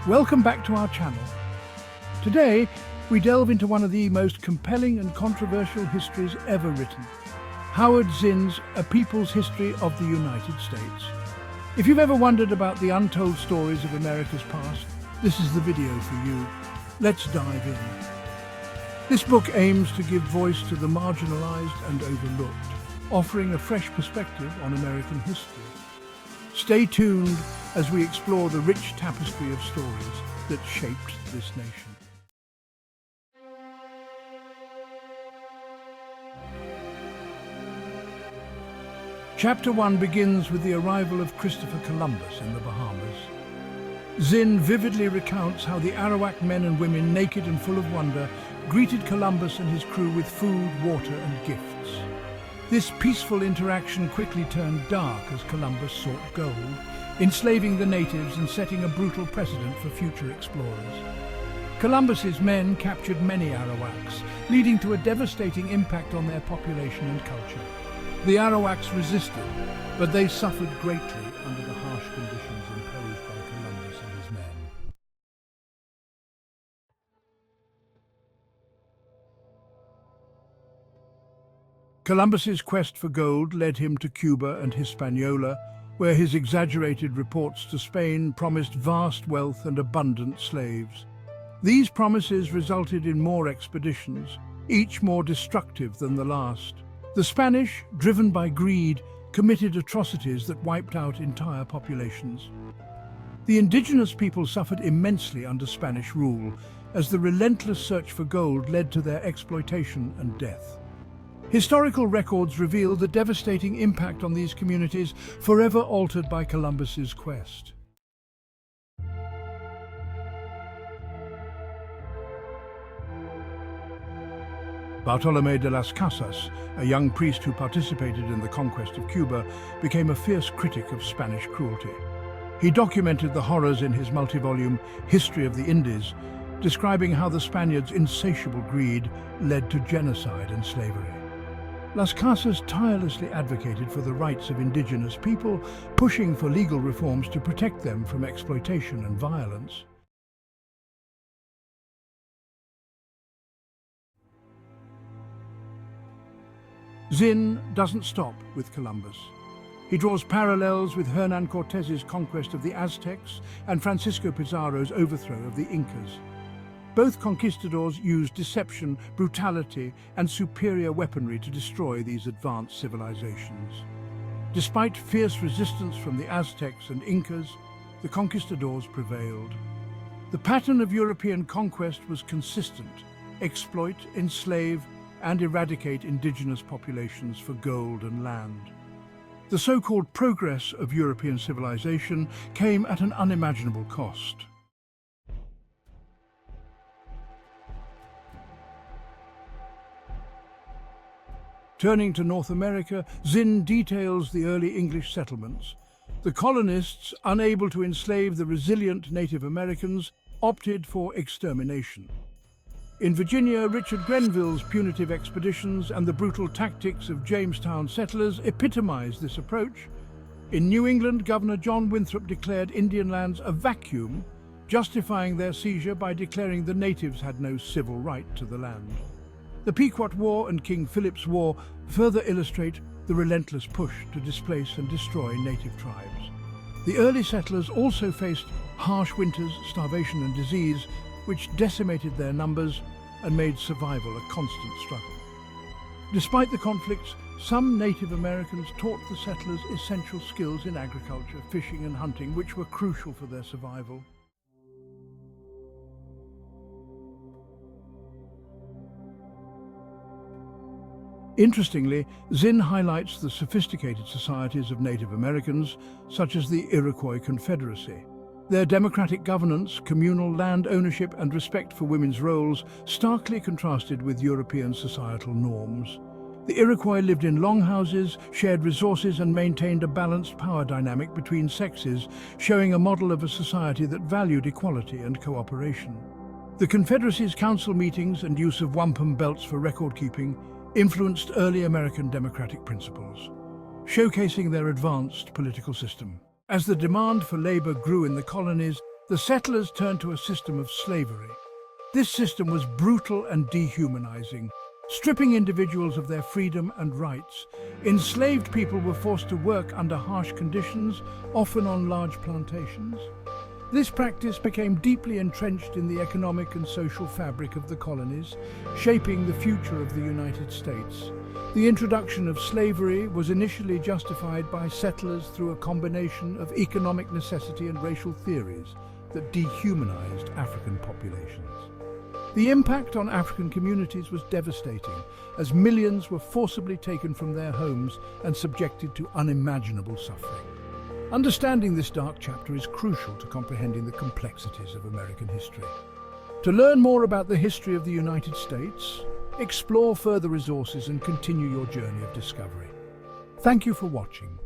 Welcome back to our channel. Today, we delve into one of the most compelling and controversial histories ever written, Howard Zinn's A People's History of the United States. If you've ever wondered about the untold stories of America's past, this is the video for you. Let's dive in. This book aims to give voice to the marginalized and overlooked, offering a fresh perspective on American history. Stay tuned as we explore the rich tapestry of stories that shaped this nation. Chapter 1 begins with the arrival of Christopher Columbus in the Bahamas. Zinn vividly recounts how the Arawak men and women, naked and full of wonder, greeted Columbus and his crew with food, water and gifts. This peaceful interaction quickly turned dark as Columbus sought gold, enslaving the natives and setting a brutal precedent for future explorers. Columbus's men captured many Arawaks, leading to a devastating impact on their population and culture. The Arawaks resisted, but they suffered greatly under the harsh conditions imposed by Columbus and his men. Columbus's quest for gold led him to Cuba and Hispaniola, where his exaggerated reports to Spain promised vast wealth and abundant slaves. These promises resulted in more expeditions, each more destructive than the last. The Spanish, driven by greed, committed atrocities that wiped out entire populations. The indigenous people suffered immensely under Spanish rule, as the relentless search for gold led to their exploitation and death. Historical records reveal the devastating impact on these communities, forever altered by Columbus's quest. Bartolomé de las Casas, a young priest who participated in the conquest of Cuba, became a fierce critic of Spanish cruelty. He documented the horrors in his multi-volume History of the Indies, describing how the Spaniards' insatiable greed led to genocide and slavery. Las Casas tirelessly advocated for the rights of indigenous people, pushing for legal reforms to protect them from exploitation and violence. Zinn doesn't stop with Columbus. He draws parallels with Hernán Cortés's conquest of the Aztecs and Francisco Pizarro's overthrow of the Incas. Both conquistadors used deception, brutality, and superior weaponry to destroy these advanced civilizations. Despite fierce resistance from the Aztecs and Incas, the conquistadors prevailed. The pattern of European conquest was consistent: exploit, enslave, and eradicate indigenous populations for gold and land. The so-called progress of European civilization came at an unimaginable cost. Turning to North America, Zinn details the early English settlements. The colonists, unable to enslave the resilient Native Americans, opted for extermination. In Virginia, Richard Grenville's punitive expeditions and the brutal tactics of Jamestown settlers epitomized this approach. In New England, Governor John Winthrop declared Indian lands a vacuum, justifying their seizure by declaring the natives had no civil right to the land. The Pequot War and King Philip's War further illustrate the relentless push to displace and destroy native tribes. The early settlers also faced harsh winters, starvation and disease, which decimated their numbers and made survival a constant struggle. Despite the conflicts, some Native Americans taught the settlers essential skills in agriculture, fishing and hunting, which were crucial for their survival. Interestingly, Zinn highlights the sophisticated societies of Native Americans, such as the Iroquois Confederacy. Their democratic governance, communal land ownership and respect for women's roles starkly contrasted with European societal norms. The Iroquois lived in longhouses, shared resources and maintained a balanced power dynamic between sexes, showing a model of a society that valued equality and cooperation. The Confederacy's council meetings and use of wampum belts for record-keeping influenced early American democratic principles, showcasing their advanced political system. As the demand for labor grew in the colonies, the settlers turned to a system of slavery. This system was brutal and dehumanizing, stripping individuals of their freedom and rights. Enslaved people were forced to work under harsh conditions, often on large plantations. This practice became deeply entrenched in the economic and social fabric of the colonies, shaping the future of the United States. The introduction of slavery was initially justified by settlers through a combination of economic necessity and racial theories that dehumanized African populations. The impact on African communities was devastating, as millions were forcibly taken from their homes and subjected to unimaginable suffering. Understanding this dark chapter is crucial to comprehending the complexities of American history. To learn more about the history of the United States, explore further resources and continue your journey of discovery. Thank you for watching.